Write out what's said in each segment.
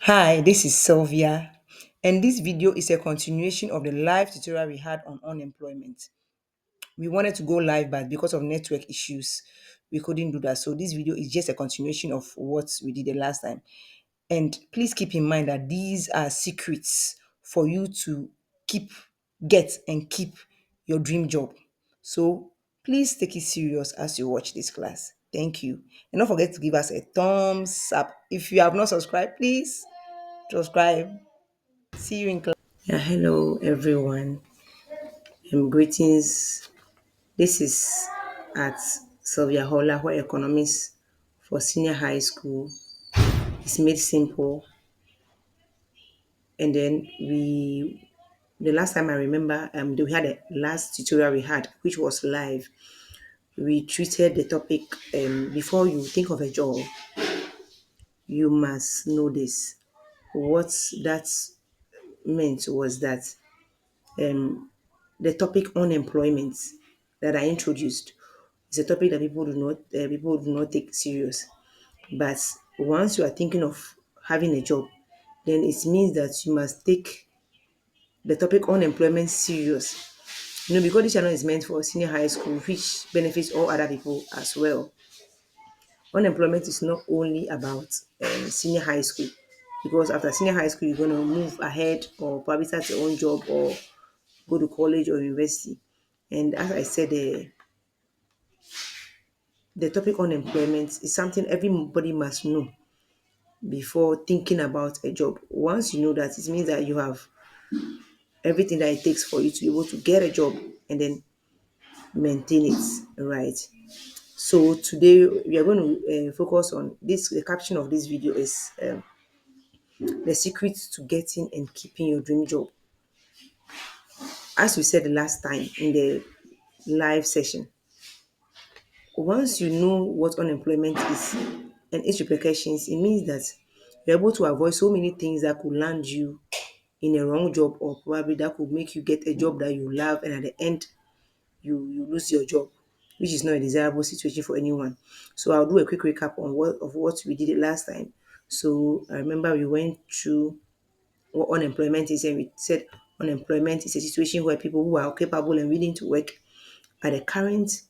Hi, this is Sylvia, and this video is a continuation of the live tutorial we had on unemployment. We wanted to go live, but because of network issues, we couldn't do that. So this video is just a continuation of what we did the last time. And please keep in mind that these are secrets for you to keep, get, and keep your dream job. So please take it serious as you watch this class. Thank you. And don't forget to give us a thumbs up. If you have not subscribed, please subscribe. See you in class. Yeah, hello everyone. Greetings. This is at Sylvia Holla, where economics for senior high school is made simple. And then the last time I remember, we had a last tutorial we had, which was live. We treated the topic before you think of a job, you must know this. What that meant was that the topic unemployment that I introduced is a topic that people do not take serious. But once you are thinking of having a job, then it means that you must take the topic unemployment serious. Because this channel is meant for senior high school, which benefits all other people as well. Unemployment is not only about senior high school, because after senior high school, you're going to move ahead or probably start your own job or go to college or university. And as I said, the topic on employment is something everybody must know before thinking about a job. Once you know that, it means that you have everything that it takes for you to be able to get a job and then maintain it, right? So today we are going to focus on this. The caption of this video is the secrets to getting and keeping your dream job. As we said the last time in the live session, once you know what unemployment is and its repercussions, it means that you're able to avoid so many things that could land you in a wrong job, or probably that could make you get a job that you love and at the end you lose your job, which is not a desirable situation for anyone. So I'll do a quick recap on what we did last time. So I remember we went through what unemployment is, and we said unemployment is a situation where people who are capable and willing to work at the current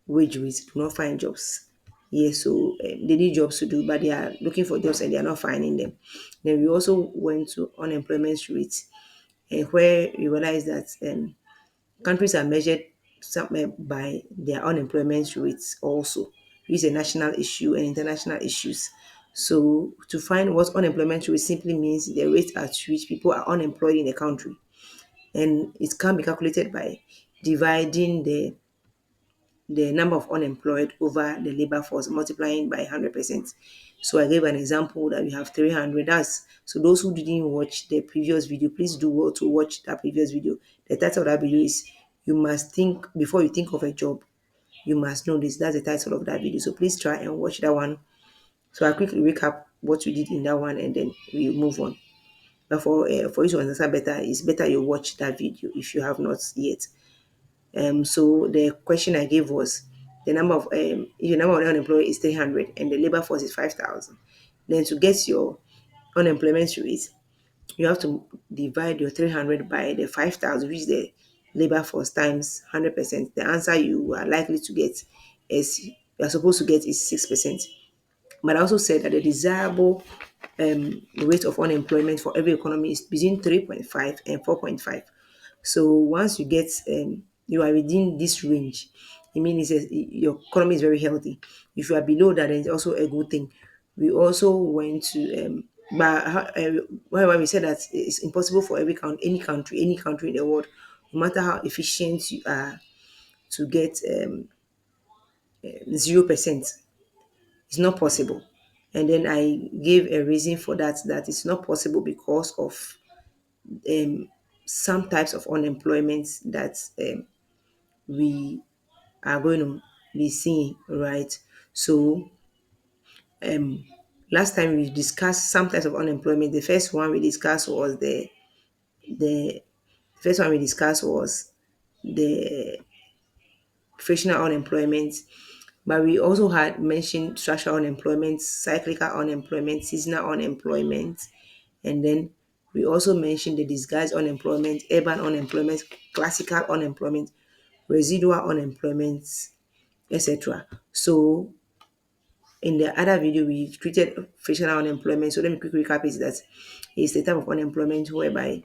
wage rates do not find jobs. Yes, so they need jobs to do, but they are looking for jobs and they are not finding them. Then we also went to unemployment rates, where we realized that countries are measured by their unemployment rates also. It's a national issue and international issues. So to find what unemployment rate simply means the rate at which people are unemployed in a country. And it can be calculated by dividing the number of unemployed over the labor force, multiplying by 100%. So I gave an example that we have 300. That's so those who didn't watch the previous video, please do well to watch that previous video. The title of that video is "You must think before you think of a job. You must know this." That's the title of that video. So please try and watch that one. So I'll quickly recap what we did in that one and then we move on. But for you to understand better, it's better you watch that video if you have not yet. So the question I gave was the number of if your number of unemployed is 300 and the labor force is 5,000, then to get your unemployment rate, you have to divide your 300 by the 5,000, which is the labor force times 100%. The answer you are likely to get is you are supposed to get is 6%. But I also said that the desirable rate of unemployment for every economy is between 3.5 and 4.5. So once you get you are within this range, it means your economy is very healthy. If you are below that, then it's also a good thing. We also went to why we said that it's impossible for any country in the world, no matter how efficient you are, to get 0%. It's not possible. And then I gave a reason for that, that it's not possible because of some types of unemployment that we are going to be seeing, right? So last time we discussed some types of unemployment. The first one we discussed was the first one we discussed was the frictional unemployment, but we also had mentioned structural unemployment, cyclical unemployment, seasonal unemployment, And then we also mentioned the disguised unemployment, urban unemployment, classical unemployment, residual unemployment, etc. So in the other video, we treated frictional unemployment. So let me quickly recap it, that it's the type of unemployment whereby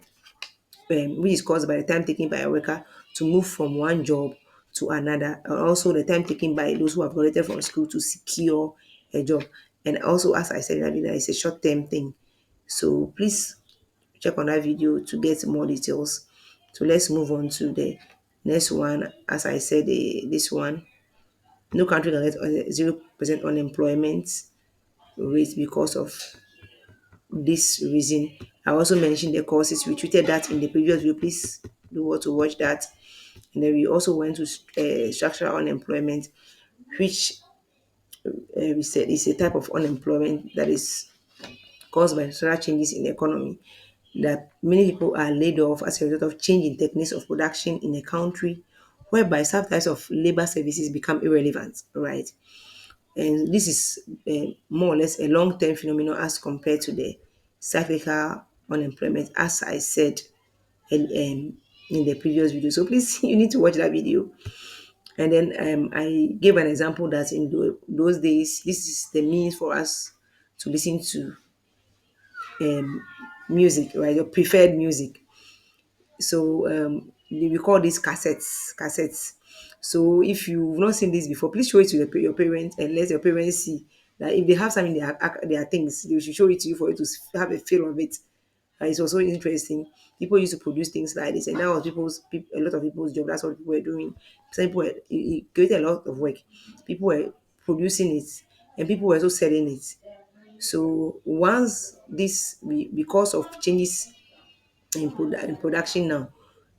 which is caused by the time taken by a worker to move from one job to another, and also the time taken by those who have graduated from school to secure a job. And also, as I said in that video, it's a short-term thing. So please check on that video to get more details. So let's move on to the next one. As I said, this one, no country can get 0% unemployment rate because of this reason. I also mentioned the causes. We treated that in the previous video. Please do want to watch that. And then we also went to structural unemployment, which we said is a type of unemployment that is caused by structural changes in the economy. That many people are laid off as a result of change in techniques of production in a country, whereby some types of labor services become irrelevant, right? And this is more or less a long-term phenomenon as compared to the cyclical unemployment, as I said in the previous video. So please, you need to watch that video. And then I gave an example that in those days, this is the means for us to listen to um, music, right? Your preferred music. So we call these cassettes. Cassettes. So if you've not seen this before, please show it to your parents and let your parents see that if they have some in their things, they should show it to you for you to have a feel of it. It's also interesting. People used to produce things like this, and that was a lot of people's job. That's what people were doing. Some people it created a lot of work. People were producing it, and people were also selling it. So once because of changes in production now,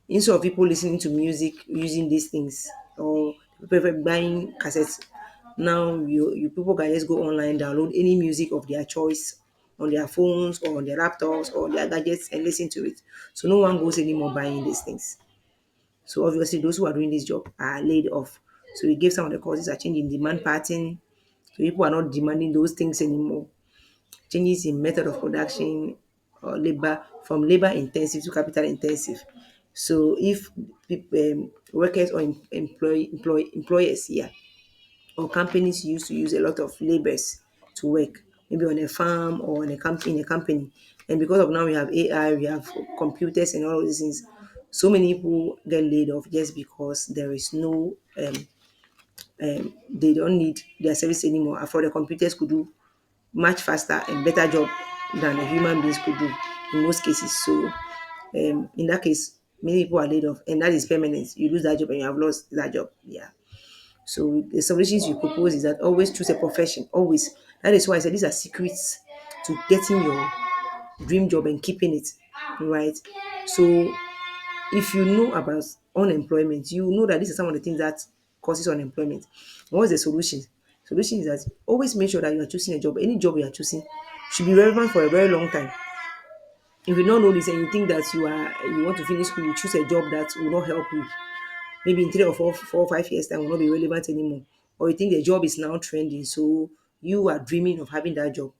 instead of people listening to music using these things or prefer buying cassettes, now you people can just go online, download any music of their choice on their phones or on their laptops or their gadgets and listen to it. So no one goes anymore buying these things. So obviously those who are doing this job are laid off. So we gave some of the causes, are changing demand pattern. So people are not demanding those things anymore. Changes in method of production or labor, from labor intensive to capital intensive. So if workers or employers, yeah, or companies used to use a lot of laborers to work, maybe on a farm or in a company. And because of now we have AI, we have computers and all of these things, so many people get laid off just because there is no they don't need their service anymore. I thought the computers could do much faster and better job than the human beings could do in most cases. So in that case, many people are laid off, and that is permanent. You lose that job and you have lost that job. Yeah. So the solutions you propose is that always choose a profession. Always. That is why I said these are secrets to getting your dream job and keeping it. Right. So if you know about unemployment, you know that these are some of the things that causes unemployment. What's the solution? Solution is that always make sure that you are choosing a job. Any job you are choosing should be relevant for a very long time. If you don't know this and you think that you want to finish school, you choose a job that will not help you. Maybe in 3 or 4 or 5 years time will not be relevant anymore. Or you think the job is now trending, so you are dreaming of having that job.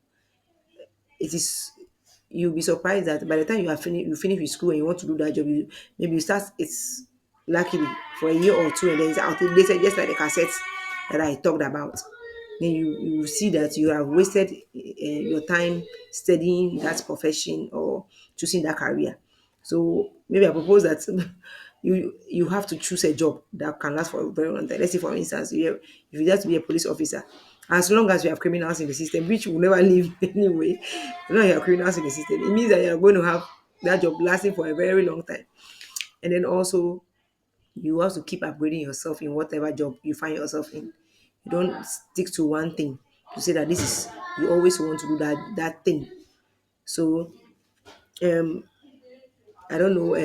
It is You'll be surprised that by the time you finish with school and you want to do that job, maybe you start it's luckily for a year or two and then it's outdated, just like the cassettes that I talked about. Then you see that you have wasted your time studying that profession or choosing that career. So maybe I propose that you have to choose a job that can last for a very long time. Let's say, for instance, if you have to be a police officer, as long as you have criminals in the system, which will never leave anyway, as long as you have criminals in the system, it means that you're going to have that job lasting for a very long time. And then also, you have to keep upgrading yourself in whatever job you find yourself in. You don't stick to one thing to say that this is you always want to do that thing. So um I don't know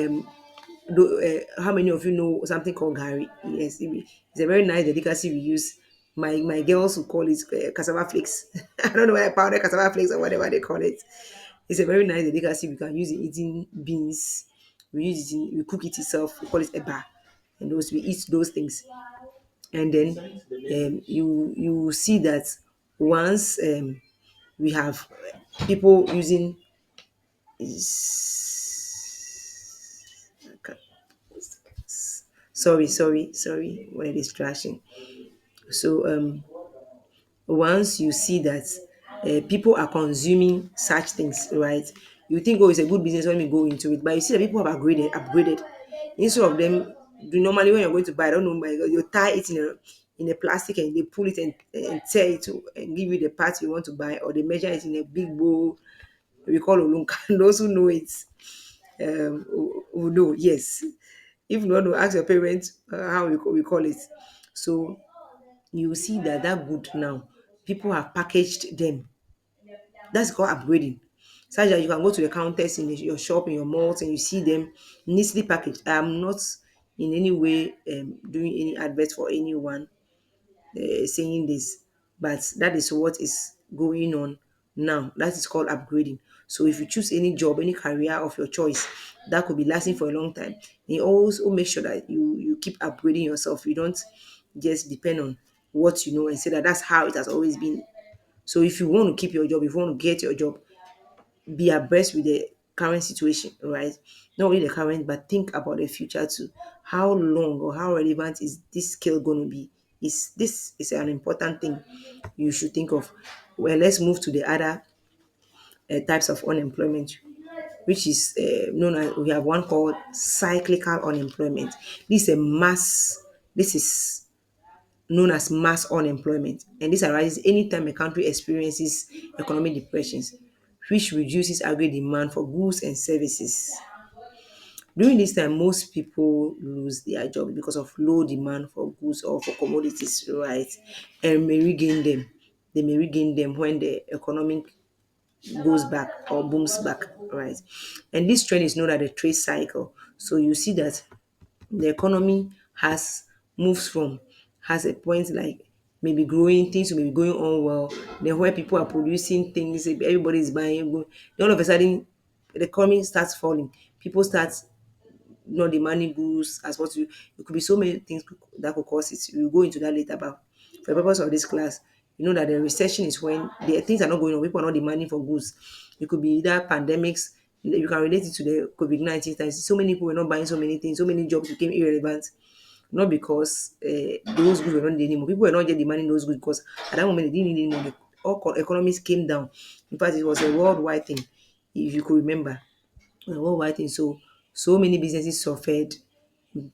how many of you know something called Gary? Yes, it's a very nice delicacy we use. My girls will call it cassava flakes. I don't know why powder cassava flakes or whatever they call it. It's a very nice delicacy. We can use it eating beans. We cook it itself. We call it eba, and those we eat those things. And then you see that once we have people using is sorry, what a distraction. So once you see that people are consuming such things, right? You think, oh, it's a good business, let me go into it. But you see that people have upgraded. Instead of them, do normally when you're going to buy, I don't know, but you tie it in a plastic and they pull it and tear it and give you the parts you want to buy, or they measure it in a big bowl. We call Olunka. Those who know it who know, yes. If not, ask your parents how we call it. So you see that good now, people have packaged them. That's called upgrading. Such that you can go to the counters in your shop, in your malls, and you see them neatly packaged. I'm not in any way doing any advert for anyone saying this, but that is what is going on now. That is called upgrading. So if you choose any job, any career of your choice, that could be lasting for a long time. And you also make sure that you keep upgrading yourself. You don't just depend on what you know and say that that's how it has always been. So if you want to keep your job, if you want to get your job, be abreast with the current situation, right? Not only the current, but think about the future too. How long or how relevant is this skill going to be? Is this is an important thing you should think of? Well, let's move to the other types of unemployment, which is known as, we have one called cyclical unemployment. This is a mass. This is known as mass unemployment, and this arises anytime a country experiences economic depressions, which reduces aggregate demand for goods and services. During this time, most people lose their job because of low demand for goods or for commodities, right? And may regain them. They may regain them when the economic goes back or booms back, right? And this trend is known as the trade cycle. So you see that the economy has moves from has a point like maybe growing, things will be going on well. Then where people are producing things, everybody is buying. Then all of a sudden, the economy starts falling. People start not demanding goods as what you. It could be so many things that could cause it. We'll go into that later. But for the purpose of this class, you know that the recession is when the things are not going on. People are not demanding for goods. It could be either pandemics. You can relate it to the COVID-19 times. So many people were not buying so many things. So many jobs became irrelevant. Not because those goods were not needed anymore. People were not just demanding those goods because at that moment they didn't need anymore. All economies came down. In fact, it was a worldwide thing, if you could remember. Worldwide thing. So many businesses suffered.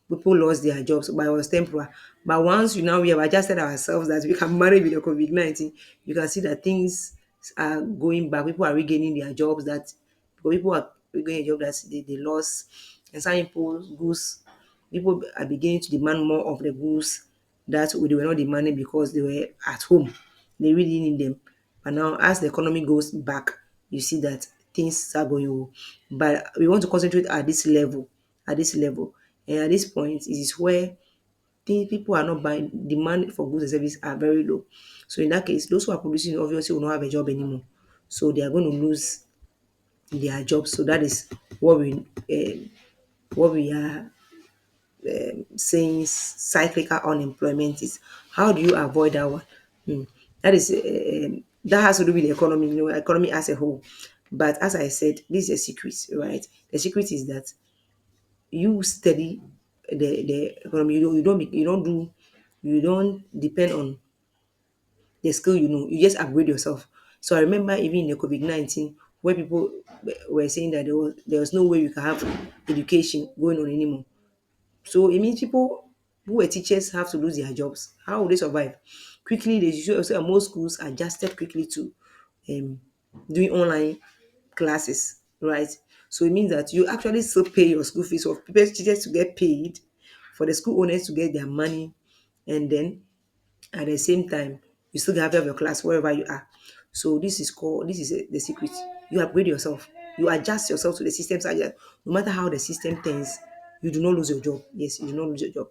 People lost their jobs, but it was temporary. But once we have adjusted ourselves that we can manage with the COVID-19, you can see that things are going back. People are regaining their jobs that because people are regaining a job that they lost, and some people are beginning to demand more of the goods that they were not demanding because they were at home. They really need them. But now, as the economy goes back, you see that things start going well. But we want to concentrate at this level, at this level. And at this point, it is where people are not buying, demand for goods and services are very low. So in that case, those who are producing obviously will not have a job anymore. So they are going to lose their jobs. So that is what we are saying cyclical unemployment is. How do you avoid that one? That is that has to do with the economy, economy as a whole. But as I said, this is a secret, right? The secret is that you study the economy. You don't depend on the skill you know. You just upgrade yourself. So I remember even in the COVID-19 where people were saying that there was no way you can have education going on anymore. So it means people who were teachers have to lose their jobs. How will they survive? Quickly, they should also most schools adjusted quickly to um, doing online classes, right? So it means that you actually still pay your school fees for people, teachers to get paid, for the school owners to get their money, and then at the same time, you still have to have your class wherever you are. So this is the secret. You upgrade yourself. You adjust yourself to the systems. No matter how the system turns, you do not lose your job. Yes, you do not lose your job.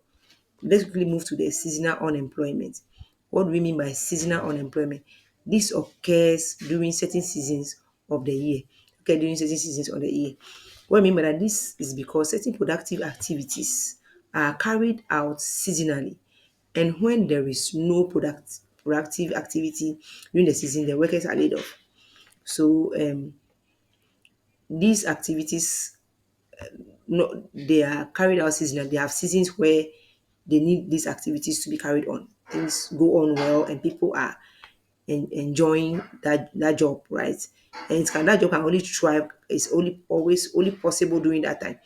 Let's quickly move to the seasonal unemployment. What do we mean by seasonal unemployment? This occurs during certain seasons of the year. Okay, during certain seasons of the year. What I mean by that, this is because certain productive activities are carried out seasonally, and when there is no productive activity during the season, the workers are laid off. So these activities, no, they are carried out seasonal. They have seasons where they need these activities to be carried on. Things go on well, and people are enjoying that job, right? And that job can only thrive. It's only always only possible during that time.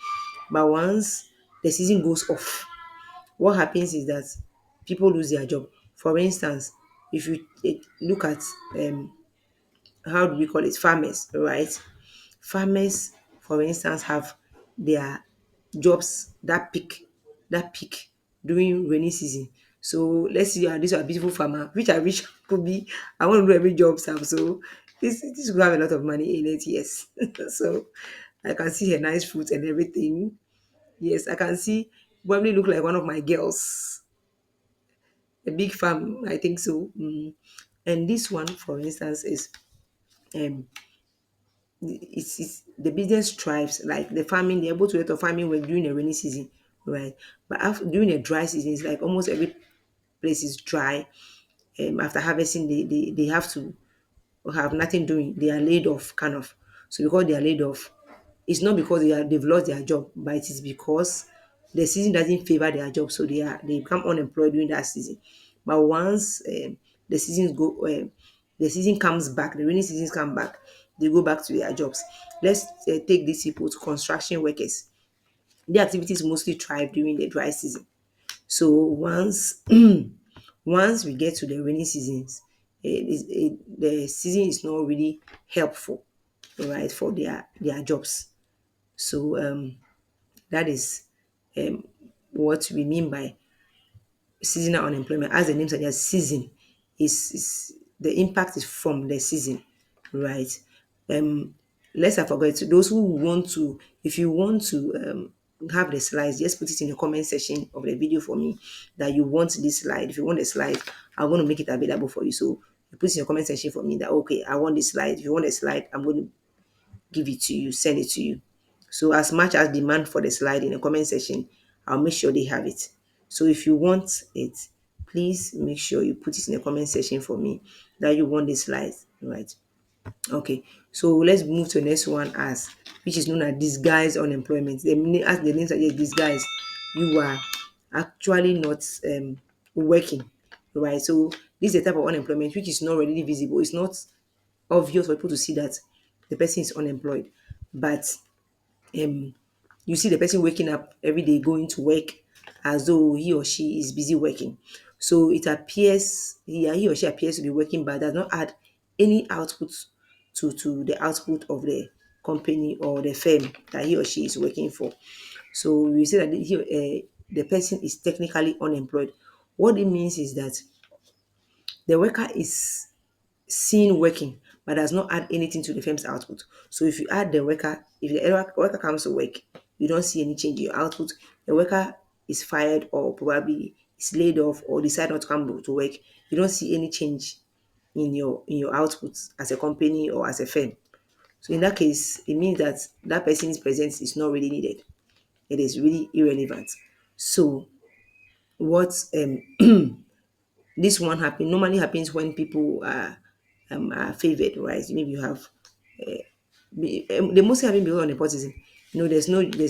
But once the season goes off, what happens is that people lose their job. For instance, if you look at how do we call it, farmers, right? Farmers, for instance, have their jobs that peak during rainy season. So let's see, this is a beautiful farmer, which I wish could be. I want to do every job, Sam. So this will have a lot of money in it, yes. So I can see her nice fruit and everything. Yes, I can see, probably look like one of my girls, a big farm, I think so. And this one, for instance, is um it's the business thrives, like the farming, they're able to get a farming work during the rainy season, right? But after, during the dry season, it's like almost every place is dry. After harvesting, they have to have nothing doing. They are laid off, kind of. So because they are laid off, it's not because they've lost their job, but it is because the season doesn't favor their job, so they become unemployed during that season. But once the seasons go, the season comes back, the rainy seasons come back, they go back to their jobs. Let's take these people to construction workers. The activities mostly thrive during the dry season. So once we get to the rainy seasons, the season is not really helpful, right, for their jobs. So that is what we mean by seasonal unemployment. As the name suggests, season is the impact is from the season, right? Um, let's not forget, to those who want to, if you want to have the slides, just put it in the comment section of the video for me that you want this slide. If you want a slide, I'm going to make it available for you. So you put it in the comment section for me that, okay, I want this slide. If you want a slide, I'm going to give it to you, send it to you. So as much as demand for the slide in the comment section, I'll make sure they have it. So if you want it, please make sure you put it in the comment section for me that you want the slides, right? Okay, so let's move to the next one, as which is known as disguised unemployment. As the name suggests, disguise, you are actually not working, right? So this is a type of unemployment which is not readily visible. It's not obvious for people to see that the person is unemployed, but um you see the person waking up every day going to work as though he or she is busy working. So it appears he or she appears to be working, but does not add any output to the output of the company or the firm that he or she is working for. So we say that the person is technically unemployed. What it means is that the worker is seen working but does not add anything to the firm's output. So if you add the worker, if the worker comes to work, you don't see any change in your output. The worker is fired or probably is laid off or decide not to come to work. You don't see any change in your output as a company or as a firm. So in that case, it means that that person's presence is not really needed. It is really irrelevant. So what this one normally happens when people are favored, right? Maybe you have they mostly having because of nepotism. There's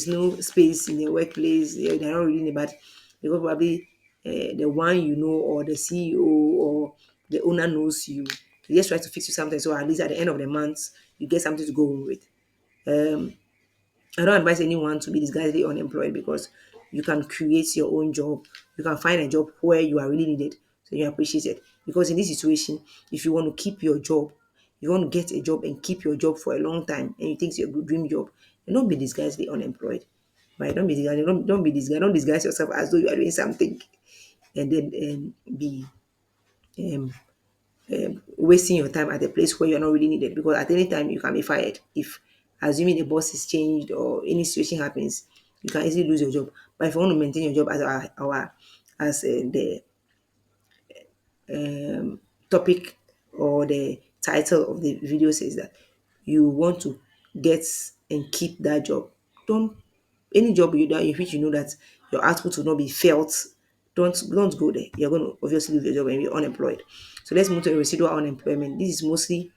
no space in the workplace. They're not really in but because probably the one you know or the CEO or the owner knows you. They just try to fix you something. So at least at the end of the month, you get something to go home with. I don't advise anyone to be disguisedly unemployed because you can create your own job. You can find a job where you are really needed, so you appreciate it. Because in this situation, if you want to keep your job, you want to get a job and keep your job for a long time, and you think it's your good dream job, then don't be disguisedly unemployed. Right? Don't be disguised. Don't disguise yourself as though you are doing something, and then be um, wasting your time at a place where you're not really needed, because at any time you can be fired. If assuming the boss is changed or any situation happens, you can easily lose your job. But if you want to maintain your job, as our as the topic or the title of the video says, that you want to get and keep that job, don't any job you do in which you know that your output will not be felt, don't go there. You're going to obviously lose your job and be unemployed. So let's move to residual unemployment. This is mostly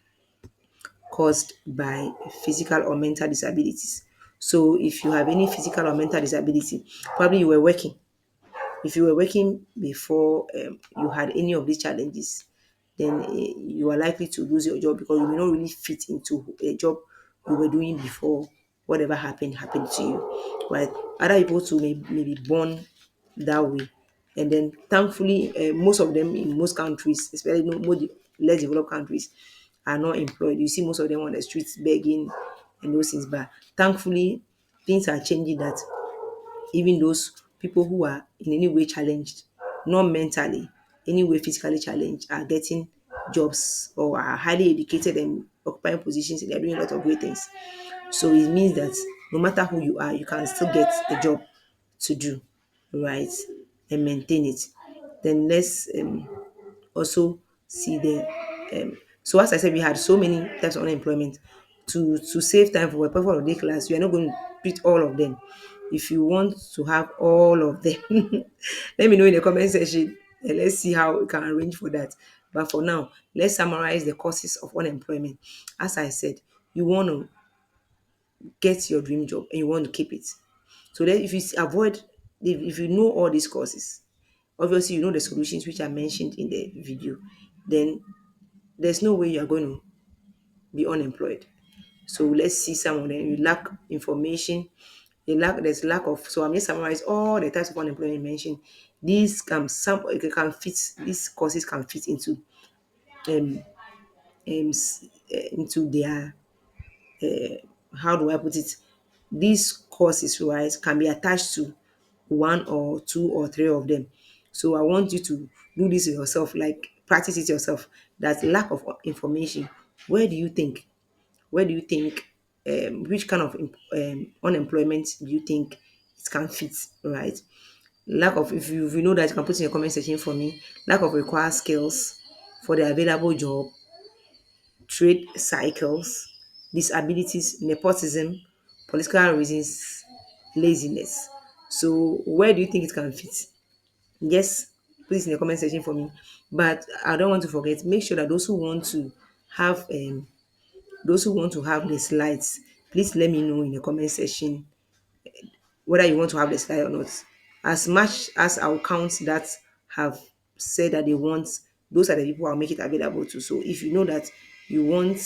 caused by physical or mental disabilities. So if you have any physical or mental disability, probably you were working. If you were working before you had any of these challenges, then you are likely to lose your job because you may not really fit into a job you were doing before whatever happened to you. Right? Other people too may be born that way. And then thankfully, most of them in most countries, especially less developed countries, are not employed. You see most of them on the streets begging and those things. But thankfully, things are changing that even those people who are in any way challenged, not mentally, any way physically challenged, are getting jobs or are highly educated and occupying positions and they're doing a lot of great things. So it means that no matter who you are, you can still get a job to do, right? And maintain it. Then let's also see the so as I said, we had so many types of unemployment. To save time for a purpose of the class, you are not going to treat all of them. If you want to have all of them, let me know in the comment section and let's see how we can arrange for that. But for now, let's summarize the causes of unemployment. As I said, you want to get your dream job and you want to keep it. So then if you avoid, if you know all these causes, obviously you know the solutions which are mentioned in the video, then there's no way you're going to be unemployed. So let's see some of them. You lack information, there's lack of, so I'm just summarize all the types of unemployment mentioned. These can some it can fit these courses can fit into um, into their how do I put it? These courses, right, can be attached to one or two or three of them. So I want you to do this yourself, like practice it yourself. That lack of information. Where do you think? Where do you think? Which kind of unemployment do you think it can fit? Right. Lack of, if you know that, you can put in your comment section for me. Lack of required skills for the available job, trade cycles, disabilities, nepotism, political reasons, laziness. So where do you think it can fit? Yes, please in the comment section for me. But I don't want to forget, make sure that have um those who want to have the slides, please let me know in the comment section whether you want to have the slide or not. As much as I'll count that have said that they want, those are the people I'll make it available to. So if you know that you want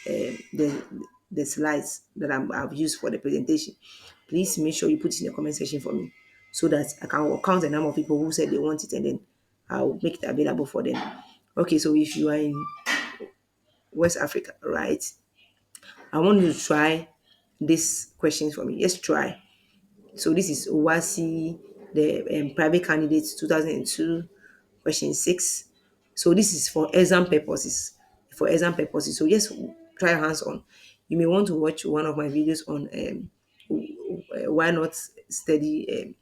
the slides that I've used for the presentation, please make sure you put it in the comment section for me so that I can count the number of people who said they want it and then I'll make it available for them. Okay, so if you are in West Africa, right? I want you to try these questions for me. Let's try. So this is OWASI, the private candidates 2002, question 6. So this is for exam purposes. For exam purposes. So just try hands on. You may want to watch one of my videos on why not study.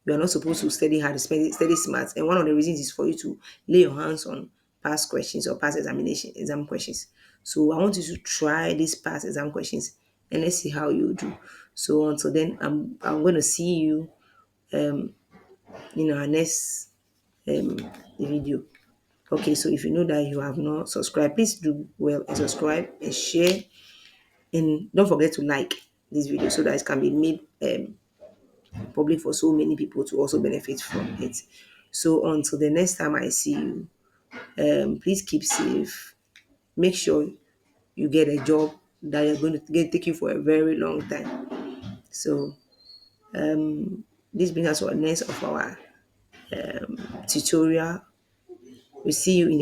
You are not supposed to study hard, study smart. And one of the reasons is for you to lay your hands on past questions or past exam questions. So I want you to try these past exam questions and let's see how you do. So until then, I'm going to see you in our next video. Okay, so if you know that you have not subscribed, please do well and subscribe and share. And don't forget to like this video so that it can be made public for so many people to also benefit from it. So until the next time I see you, please keep safe. Make sure you get a job that you're going to take you for a very long time. So this brings us to the next of our tutorial. We see you in the